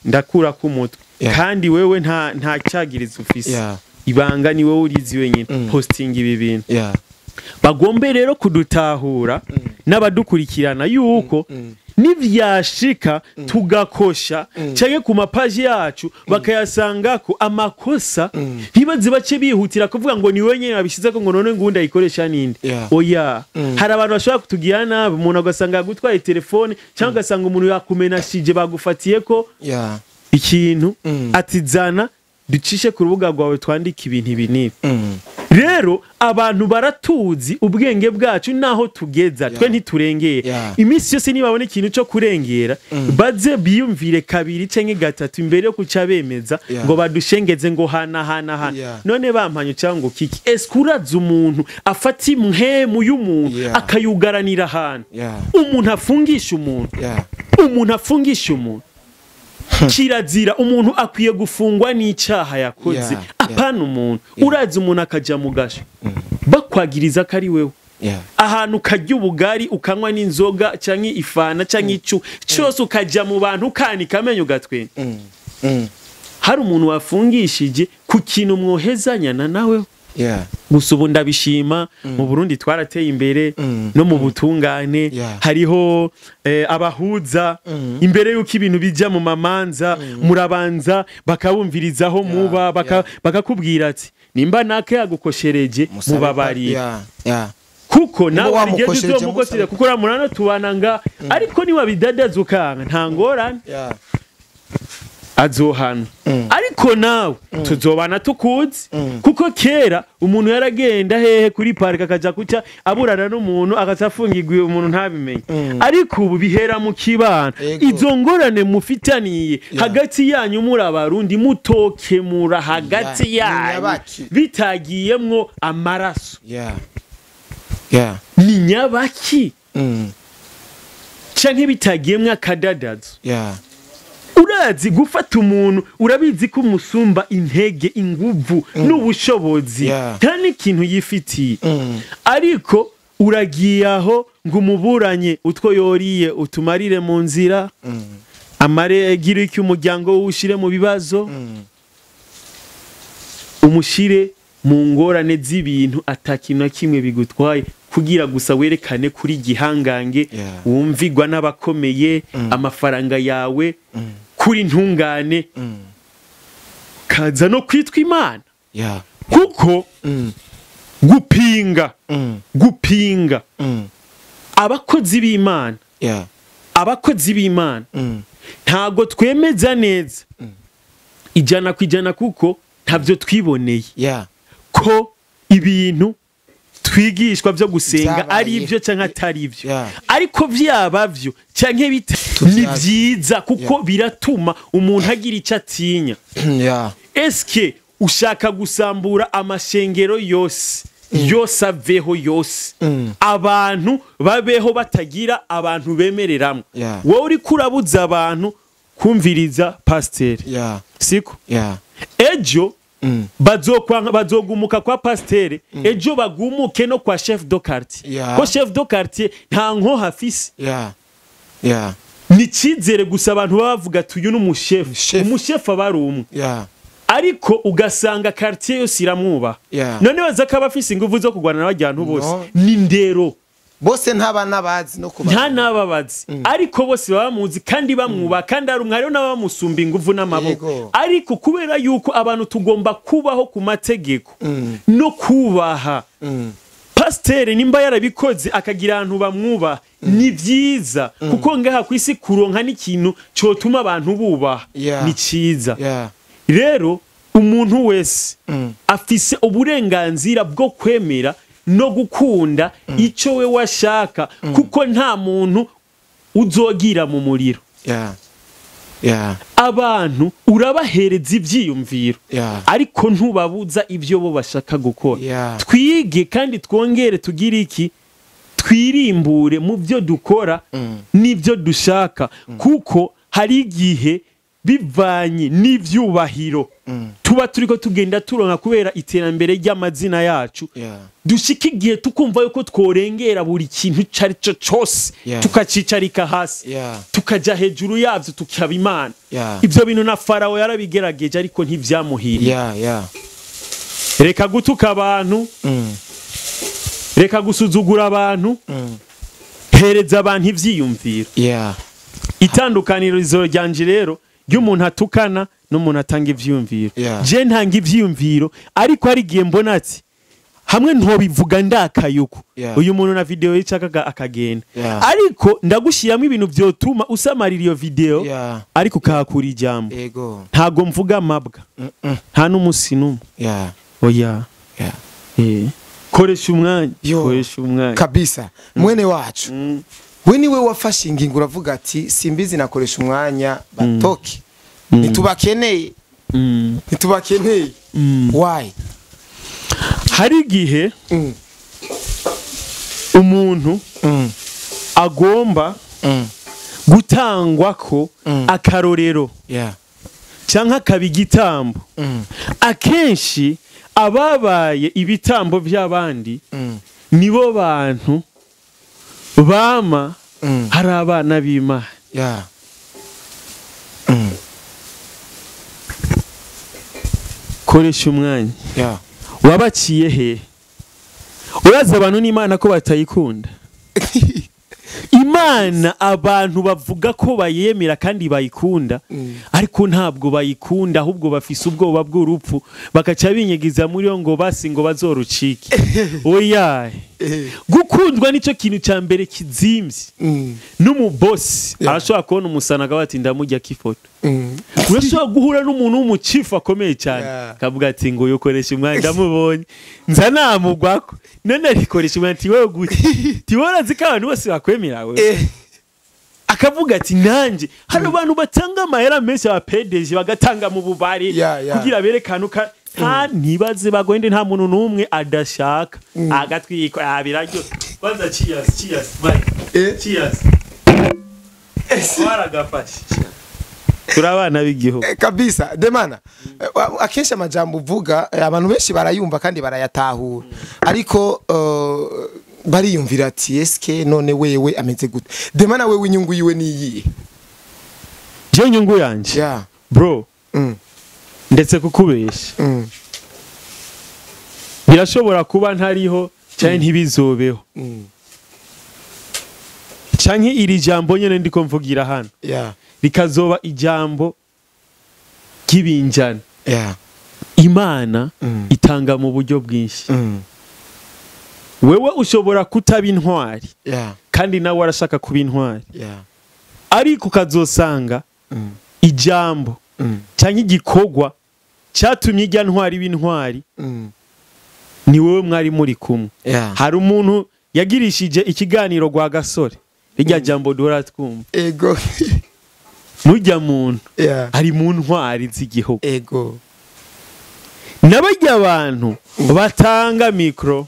ndakura ku mutwe kandi wewe nta cyagiriza ufise ibanga ni wowe urizi wenyine posting ibi bintu bagombe rero kudutahura n'abadukurikirana yuko nivyashika tugakosha canke ku mapaji yacu bakayasanga ko amakosa ntibaze bace bihutira kuvuga ngo ni wenyine babishize ko ngo none ngunda ikoresha ninde oya hari abantu bashobora kutugira nabi umuntu agasanga yagutwaye telefone cyangwa agasanga umuntu yakumenashije bagufatiye ko ikintu atizana ducishe ku rubuga rwawe twandika ibintu binini rero abantu baratuzi ubwenge bwacu naho tugeza twe ntiturengeye iminsi yose nibabone ikintu cyo kurengera baze biyumvire kabiri canke gatatu imbere yo kuca bemeza ngo badushengeze ngo hana none bampanye cyangwa kiki eskuraza umuntu afata imhemu y'umuntu akayugaranira hana umuntu afungisha umuntu kirazira umuntu akwiye gufungwa n'icyaha yakoze apana umuntu uraza umuntu akaja mu gasho bakwagiriza ko ari wewe ahantu kajya ubugari ukanywa n'inzoga canke ifana canke icu cyose ukaja mu bantu ukanika amenyo gatwe hari umuntu wafungishije ku kintu mwohezanyana nawe gusa ubu ndabishima mu Burundi twarateye imbere no mu butungane hariho abahuza imbere yuko ibintu bijya mu mamanza murabanza bakabumvirizaho muba bakakubwira ati nimba nake yagukoshereje mubabariye kuko nawe arigeze uzomukoshere kuko ramurana tubananga ariko niwa bidadaza ukanga nta ngorane azohana ariko nawe tuzobana tukuzi kuko kera umuntu yaragenda hehe kuri parike akaja kuca aburana n'umuntu agasafungirwa umuntu ntabimenye ariko ubu bihera mu kibana izo ngorane mufitaniye hagati yanyu muri abarundi mutokemura hagati yanyu bitagiyemwo amaraso ni nyabaki canke bitagiyemwo akadadazo urazi gufata umuntu urabizi ko umusumba intege inguvu n'ubushobozi nta n'ikintu yifitiye ariko uragiye aho ngo umuburanye utwo yoriye utumarire mu nzira amare gira iki umuryango ushire mu bibazo umushire mu ngorane z'ibintu atakintu kimwe bigutwaye kugira gusa werekane kuri gihangange wumvigwa n'abakomeye amafaranga yawe kuri ntungane kaza no kwitwa Imana kuko gupinga abakozi b'Imana ntago twemeza neza ijana kwijana kuko ntavyo twiboneye ko ibintu twigishwa byo gusenga ari ibyo canke atari ibyo ariko vyabavyo canke ni byiza kuko biratuma umuntu agira icyo atinya eske ushaka gusambura amashengero yose aveho yose abantu babeho batagira abantu bemereramo wowe uri kurabuza abantu kumviriza pasiteri siko ejo bazogumuka kwa pasiteri ejo bagumuke no kwa chef de quartier ko chef de quartier nta nko hafise ni cyizere gusa abantu bavuga tuyu n'umushefu abari umwe ariko ugasanga quartier yose iramwuba none baza ko abafise ingufu zo kugwana n'abajyantu bose ni ndero bose ntabanabazi no kuba nta nababazi ariko bose bamuzi kandi bamwuba kandi ari umwe n'abamusumba ingufu n'amaboko ariko kubera yuko abantu tugomba kubaho ku mategeko no kubaha pasiteri nimba yarabikoze akagira ahantu bamwubaha ni byiza kuko ngaha ku isi kuronka n'ikintu cyotuma abantu bubaha ni cyiza rero umuntu wese afise uburenganzira bwo kwemera no gukunda icyo we washaka kuko nta muntu uzogira mu muriro abantu urabahereza ibyiyumviro ariko ntubabuza ibyo bo bashaka gukora twige kandi twongere tugire iki twirimbure mu byo dukora n'ibyo dushaka kuko hari igihe bivanye n'ivyubahiro tuba turiko tugenda turonka kubera iterambere ry'amazina yacu dushika igihe tukumva yuko tworengera buri kintu cari cyo cyose tukacicarika hasi tukaja hejuru yavyo tukaba imana ivyo bintu na Farawo yarabigerageje ariko ntivyamuhiriye reka gutuka abantu reka gusuzugura abantu hereza abantu ivyiyumviro itandukanirizo ryanje rero y'umuntu atukana n'umuntu atanga ivyiyumviro je ntanga ivyiyumviro ariko ari gihe mbona ati hamwe ntobivuga ndakayuko uyu muntu na video yicakaga akagenda ariko ndagushiramo ibintu vyotuma usamarira iyo video ariko ukahakura ijambo ntago mvuga mabwa nta n'umusi numwe oya koresha umwanya kabisa mwene wacu we niwe wafashe ingingo uravuga ati simbizi nakoresha umwanya batoke nitubakeneye why hari igihe umuntu agomba gutangwa ko akarorero cyangwa akabigitambo akenshi ababaye ibitambo by'abandi nibo bantu bama hari abana b'Imana koresha umwanya wabaciye he uraza abantu n'Imana ko batayikunda Imana abantu bavuga ko bayemera kandi bayikunda ariko ntabwo bayikunda ahubwo bafise ubwoba bw'urupfu bakaca binyegiza muri yo ngo basi ngo bazorucike oya gukundwa nico kintu cya mbere kizimvye n'umubosi arashobora kubona umusanaga bati ndamujya kifoto urashobora guhura n'umuntu w'umucifu akomeye cyane kavuga ati ngo yokoresha umwanya ndamubonye nza namugwako none arikoresha umwanya ati wewe gute tibona zika abantu bose bakwemera we akavuga ati nanje hano abantu batanga amahera menshi abapedeje bagatanga mu bubari kugira berekana nta ntibaze bagwende nta muntu n'umwe adashaka agatwiko abiraryo baza cheers bye cheers waragafashe turabana b'igihugu kabisa demana akesha amajambo uvuga abantu benshi barayumva kandi barayatahura ariko bariyumvira ati eske none wewe ameze gute demana wewe inyungu yiwe niyihe je inyungu yanje bro ndetse kukubesha birashobora kuba ntariho cyane ntibizobeho canke iri jambo nyene ndiko mvugira hano rikazoba ijambo kibinjana Imana itanga mu buryo bwinshi wewe ushobora kutaba intwari kandi nawe warashaka kuba intwari ariko ukazosanga ijambo cyangwa igikorwa cyatumye ijya ntwari b'intwari ni wewe mwari muri kumwe hari umuntu yagirishije ikiganiro gwa gasore rijya jambo duhora twumva nujya muntu ari mu ntwari z'igihugu n'abajya abantu batanga mikro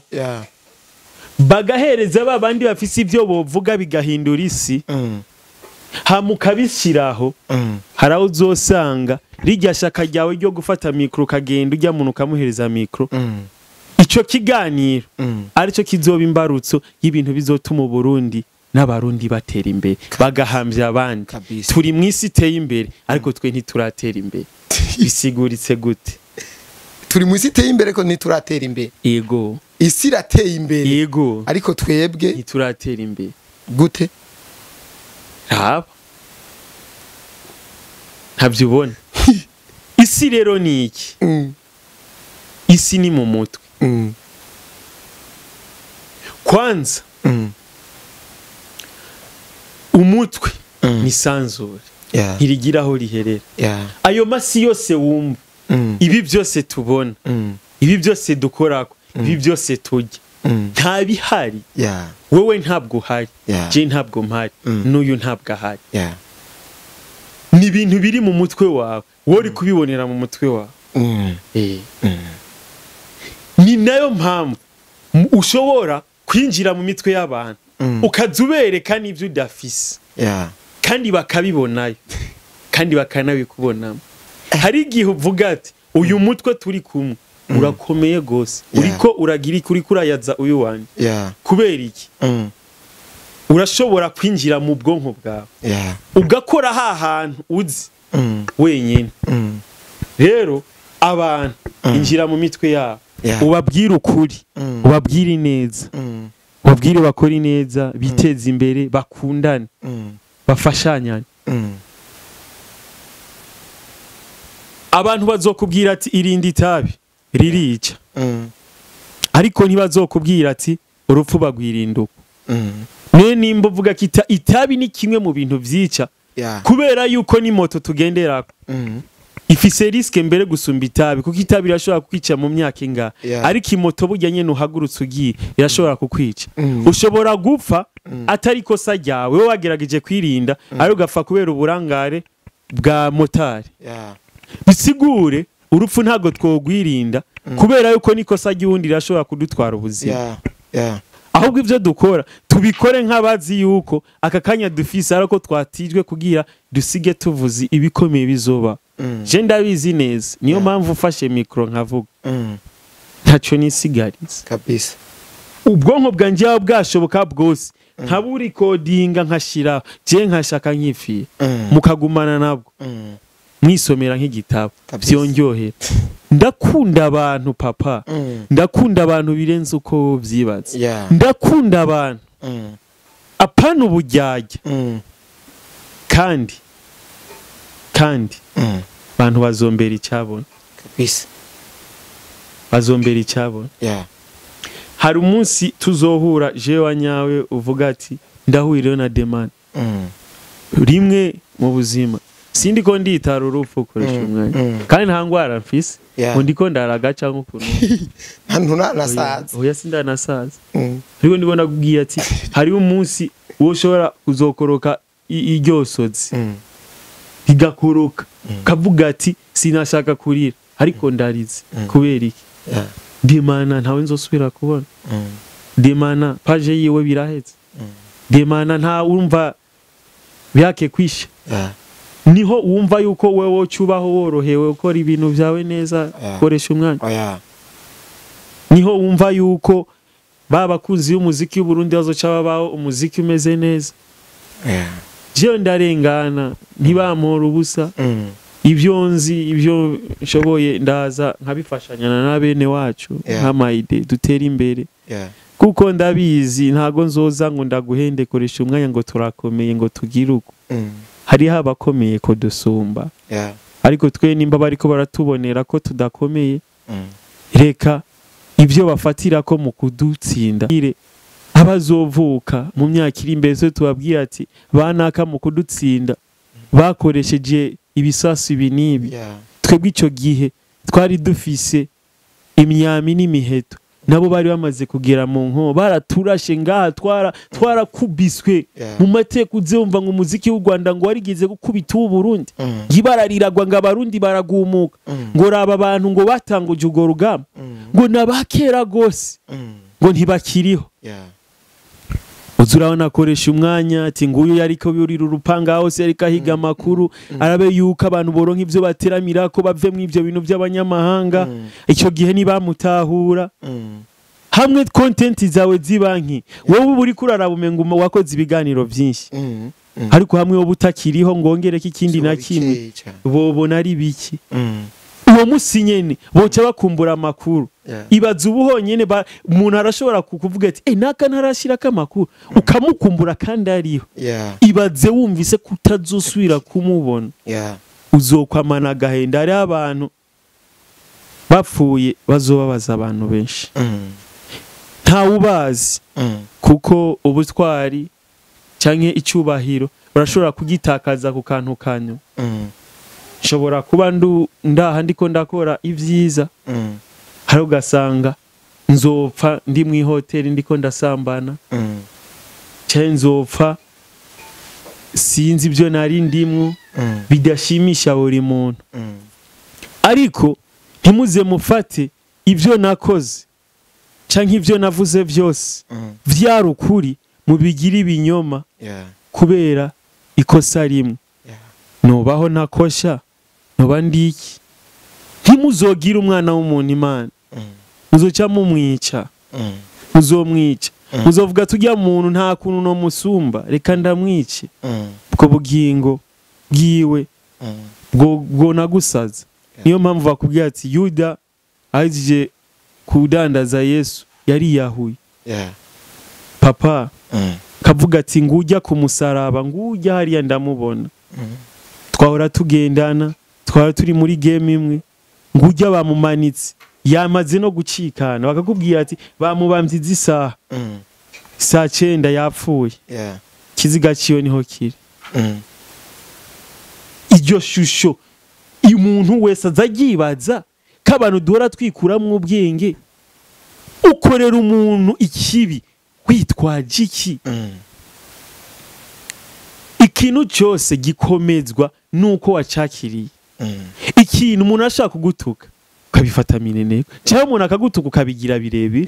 bagahereza babandi bafise ibyo bovuga bigahindura isi hamukabishiraho haraho uzosanga rijya shaka ryawe ryo gufata mikro kagenda ujya muntu kamuhereza mikro ico kiganiro arico kizoba imbarutso y'ibintu bizotuma u Burundi n'abarundi batera imbere bagahambya abandi turi mu isi iteye imbere ariko twe ntituratera imbere bisiguritse gute turi mu isi iteye imbere ko ntituratera imbere yego isi irateye imbere yego ariko twebwe ntituratera imbere gute ntabyo ubona isi rero ni iki isi ni mu mutwe kwanza umutwe ni sanzure ntirigira aho riherera ayo masi yose wumva ibi byose tubona ibi byose dukorako ibi byose turya nta bihari wowe ntabwo uhari je ntabwo mpari n'uyu ntabwo ahari ni ibintu biri mu mutwe wawe wowe uri kubibonera mu mutwe wawe ni nayo mpamvu ushobora kwinjira mu mitwe y'abantu ukazubereka n'ibyo udafise kandi bakabibonayo kandi bakanabikubonamo hari igihe uvuga ati uyu mutwe turi kumwe urakomeye gose uriko uragira kuri kurayaza uyu wanje kubera iki urashobora kwinjira mu bwonko bwawe ugakora ha hantu uzi wenyine rero abantu injira mu mitwe yabo ubabwira ukuri ubabwira ineza ubabwire bakora ineza biteza imbere bakundane bafashanyane abantu bazokubwira ati irindi itabi ririca ariko ntibazokubwira ati urupfu bagwirinduka nimba uvuga ko itabi ni kimwe mu bintu vyica kubera yuko ni moto tugenderako ifise riske mbere gusumba itabi kuko itabi irashobora kukwica mu myaka inga ariko imoto burya nyene uhagurutse ugiye irashobora kukwica ushobora gupfa atari kosa ryawe wowe wagerageje kwirinda ari ugapfa kubera uburangare bwa motari bisigure urupfu ntago twogwirinda kubera yuko nikosa ry'undi irashobora kudutwara ubuzima ahubwo ivyo dukora tubikore nk'abazi yuko aka kanya dufise ariko twatijwe kugira dusige tuvuzi ibikomeye bizoba je ndabizi neza niyo mpamvu ufashe mikro nkavuga ntaco nisigariza kabisa ubwonko bwanje bwashoboka bwose nkaburi codinga nkashira je nkashaka nkifiye mukagumana nabwo mwisomera nk'igitabo byonyohera ndakunda abantu papa ndakunda abantu birenze uko vyibaza ndakunda abantu apana ubujyajya kandi abantu bazombera icyabona kabisa bazombera icyabona hari umunsi tuzohura je wanyawe uvuga ati ndahurira na Demana rimwe mu buzima sindi ko nditara urupfu koresha umwanya kandi nta ngwara mfise ndiko ndaragaca nk'ukuntu ntantu nasaza oya sindanasaza ariko ndibona kubwiye ati hari umunsi wo ushobora kuzokoroka iryosozi igakoroka kavuga ati sinashaka kurira ariko ndarize kubera iki Demana ntawe nzosubira kubona Demana page yiwe birahetse Demana nta urumva byake kwisha niho wumva yuko wewe cyubaho worohewe ukora ibintu byawe neza koresha umwanya niho wumva yuko babakunzi y'umuziki w'Uburundi bazoca babaho umuziki umeze neza je ndarengana ntibamora ubusa ibyo nzi ibyo nshoboye ndaza nkabifashanyana na bene wacu nk'amaide dutera imbere kuko ndabizi ntago nzoza ngo ndaguhende koresha umwanya ngo turakomeye ngo tugiruko hari abakomeye ko dusumba ariko twe nimba bariko baratubonera ko tudakomeye reka ibyo bafatira ko mu kudutsinda abazovuka mu myaka iri imbere tubabwira ati banaka mu kudutsinda bakoresheje ibisasu binibi twebwe icyo gihe twari dufise imyami n'imiheto nabo bari bamaze kugera mu nko baraturashe ngaha twarakubiswe mu mateka uzumva ngo umuziki w'u Rwanda ngo warigeze gukubita u Burundi ngibarariragwa ngo abarundi baragumuka ngo raba abantu ngo batanguje ugo rugamba ngo nabakera gose ngo ntibakiriho uzurabona koresha umwanya ati nguyu yariko burira urupanga hose yariko ahiga amakuru arabe yuko abantu boronka ivyo bateramira ko bave mu ivyo bintu by'abanyamahanga icyo gihe nibamutahura hamwe content zawe zibanki wowe buri kuraraba umengo wakoze ibiganiro byinshi ariko hamwe wowe utakiriho ngongereke ikindi na kimwe bobona ari biki uwo musinyene boca bakumbura amakuru ibaza ubuhonyene umuntu arashobora kukuvuga ati naka ntarashira kamakuru ukamukumbura kandi ariho ibaze wumvise kutazosubira kumubona uzokwamana gahenda ari abantu bapfuye bazobabaza abantu benshi nta ubazi kuko ubutwari canke icyubahiro urashobora kugitakaza ku kantu kanyu nshobora kuba ndaha ndiko ndakora ivyiza hari ugasanga nzopfa ndi mu hoteli ndiko ndasambana cyane nzopfa sinzi ibyo nari ndimwo bidashimisha buri muntu ariko ntimuze mufate ibyo nakoze canke ibyo navuze byose vyari ukuri mubigira ibinyoma kubera ikosa rimwe nobaho nakosha noba ndiki ntimuzogira umwana w'umuntu Imana muzoca mumwica muzomwica muzovuga tujya muntu nta kuntu no musumba reka ndamwice ubwo bugingo bwiwe bwo nagusaza niyo mpamvu bakubwira ati Yuda aje kudandaza Yesu yari yahuye papa kavuga ati ngujya ku musaraba ngujya hariya ndamubona twahora tugendana twara turi muri game imwe ngujya bamumanitse yamaze no gucikana bakakubwira ati bamubamvye isaha saa 9 yapfuye kiziga ciyo niho kiri iryo shusho umuntu wese azagibaza kabantu duhora twikuramwo ubwenge ukorera umuntu ikibi witwaje iki ikintu cyose gikomezwa nuko wacakiriye ikintu umuntu ashaka kugutuka ukabifata mineneko cyangwa umuntu akagutuka ukabigira birebi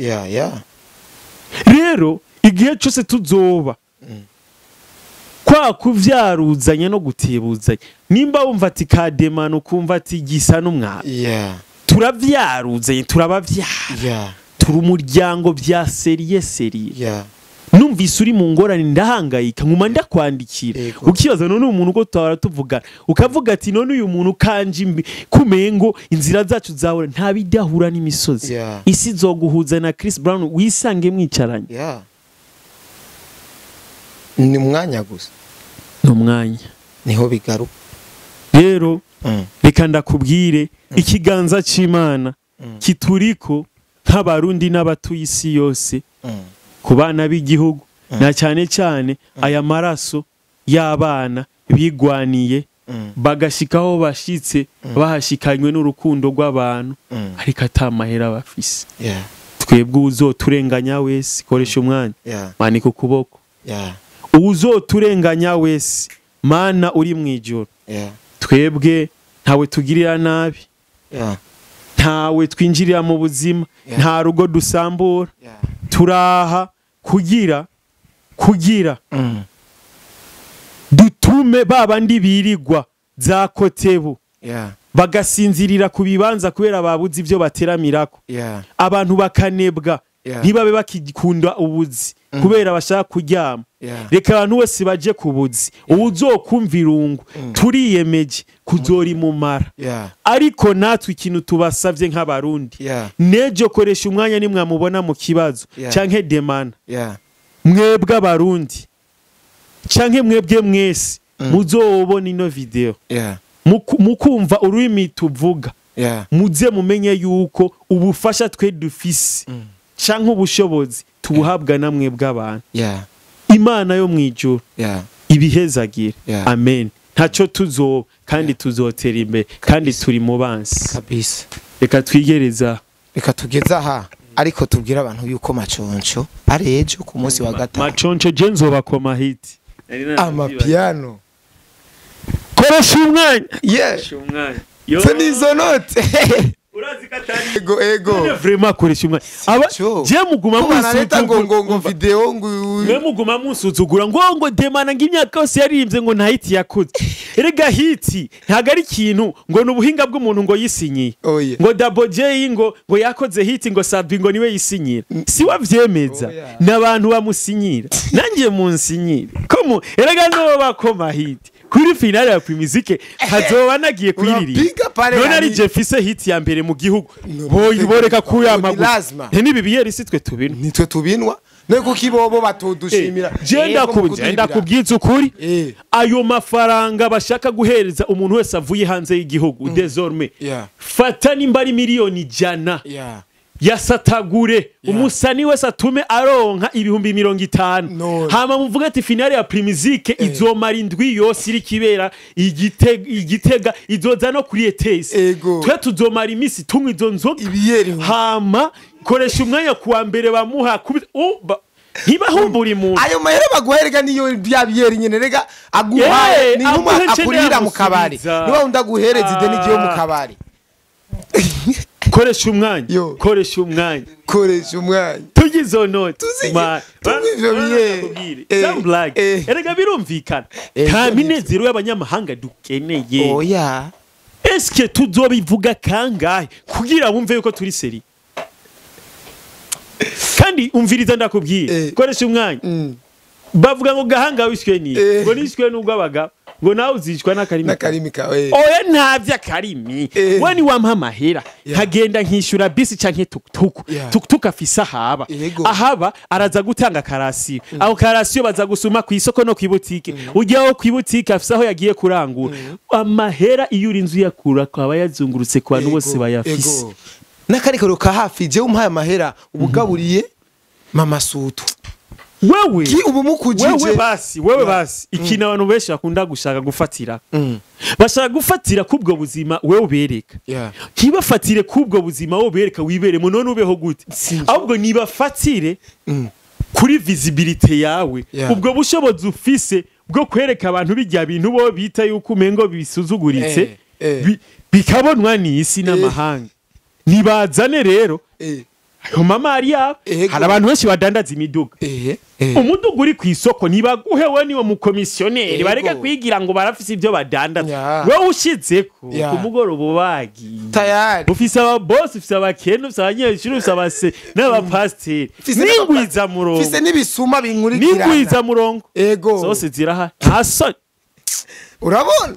rero igihe cyose tuzoba kwa kuvyaruzanya no gutebuzanya nimba wumva ati kademana ukumva ati gisa n'umwana turavyaruzanye turabavyara turi umuryango bya seriye numvise uri mu ngorane ndahangayika nkuma ndakwandikira ukibaza none umuntu uko twara tuvugana ukavuga ati none uyu muntu kanje imbi kumengo inzira zacu zawe nta bidahura n'imisozi isi zoguhuza na Chris Brown wisange mwicaranye ni mwanya gusa no mwanya niho bigaruka rero reka ndakubwire ikiganza c'Imana kituriko nk'abarundi n'abatuye isi yose ku bana b'igihugu na cyane cyane aya maraso y'abana bigwaniye bagashikaho bashitse bahashikanywe n'urukundo rw'abantu ariko atamahera bafise twebwe uzoturenganya wese koresha umwanya manika ukuboko uzoturenganya wese mana uri mwijoro twebwe ntawe tugirira nabi ntawe twinjirira mu buzima nta rugo dusambura turaha kugira dutume babandi birigwa za kotebu bagasinzirira ku bibanza kubera babuze ibyo bateramirako abantu bakanebwa ntibabe bakikunda ubuzi kubera bashaka kuryama reka abantu wese baje kubuzi uzokumva irungu turiyemeje kuzori mumara ariko natwe ikintu tubasavye nk'abarundi nejo koresha umwanya nimwe mubona mu kibazo canke demana mwebwe abarundi canke mwebwe mwese muzobona ino video mukumva ururimi tuvuga muze mumenye yuko ubufasha twe dufise canke ubushobozi tubuhabwa namwe bw'abantu Imana yo mwijuru ibihezagira amen ntaco tuzo kandi tuzotera imbere kandi turi mu bansi kabisa reka twigereza reka tugeza aha ariko tubwira abantu yuko maconco ari ejo ku munsi wa gatatu maconco je nzobakoma hiti amapiano koresha umwanya se nizo note urazi katari ego vraiment koresha umwanya aba je muguma musuzugura ngo video ngo muguma musuzugura ngo demana ngimyaka yose yarivye ngo nta hiti yakoze erega hiti ntago ari ikintu ngo nubuhinga bw'umuntu ngo yisinyiye ngo Double J ngo yakoze hiti ngo Sabi ngo niwe yisinyira si wavyemeza n'abantu bamusinyira nanjye munsinyira komo erega no bakoma hiti kuri finale ya Primizike hazoba nagiye kwirira none ari Jeffise hiti ya mbere mu gihugu boyiboreka kuyamagura nibi biyeri sitwe tubinwa nitwe tubinwa Neko kibobo batodushimira. Jenda kubwiza ukuri. Ayo mafaranga bashaka guhereza umuntu wese avuye hanze y'igihugu désormais. Fata nimba ari miliyoni jana. yasatagure umusani wese atume aronka ibihumbi 50 hama muvuga ati finale ya primizike izomara indwi yose iri kibera igitega izoza no kuri etesi twe tuzomara imisi tumwe izo nzoga hama koresha umwanya kuwa mbere bamuha ntibahumbura umuntu ayo mahera baguherega niyo byabiyeri nyene rega aguhaye ni nkuma akurira mu kabari niba undaguhereza ideni giyo mu kabari koresha umwanya tugizo note erega birumvikana nta minezero y'abanyamahanga dukeneye oya eske tuzobivuga kangahe kugira bumve yuko turi seri kandi umviriza ndakubwiye koresha umwanya bavuga ngo gahanga wishywe ni ngo nishywe nubwo abaga ngo nawe uzicwa n'akarimi kawe oya ntavya akarimi wani wampa amahera nkagenda nkishyura bisi canke tuktuk afisa ahaba araza gutanga karasiyo aho karasiyo baza gusuma ku isoko no kwibutike ujyaho kwibutike afisa aho yagiye kurangura amahera iyo uri inzu yakura kwaba yazungurutse ku bantu bose bayafise n'akarikaro ka hafi je umpaye amahera ubugaburiye mama sutu wewe ubu mukujije wewe basi ikina abantu benshi bakunda gushaka gufatira bashaka gufatira kubwo buzima wewe ubereka kibafatire kubwo buzima wowe ubereka wiberemo none ubeho gute ahubwo nibafatire kuri visibility yawe ubwo bushobozi ufise bwo kwereka abantu bijya bintu bo bita yuko umengo bisuzuguritse bikabonwa n'isi n'amahanga nibazane rero mama Maria hari abantu benshi badandaza imiduga umuduga uri ku isoko nibaguhewe niwo mukomisiyoneri bareka kwigira ngo barafise ibyo badandaza wowe ushizeko kumugorobo bagi tayari ufise aba boss ufise abakene ufise abanyeshuri ufise abase n'abapasteri ningwiza murongo ufise n'ibisuma binkurikirana ningwiza murongo zose ziraha ntaso urabona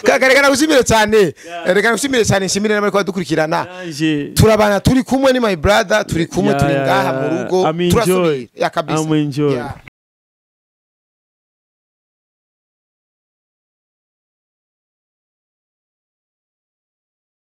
kagaragara gushimire cyane reka gushimire cyane nshimire n'abari kwadukurikirana turabana turi kumwe ni my brother turi kumwe turi ngaha mu rugo turasubira ya kabisa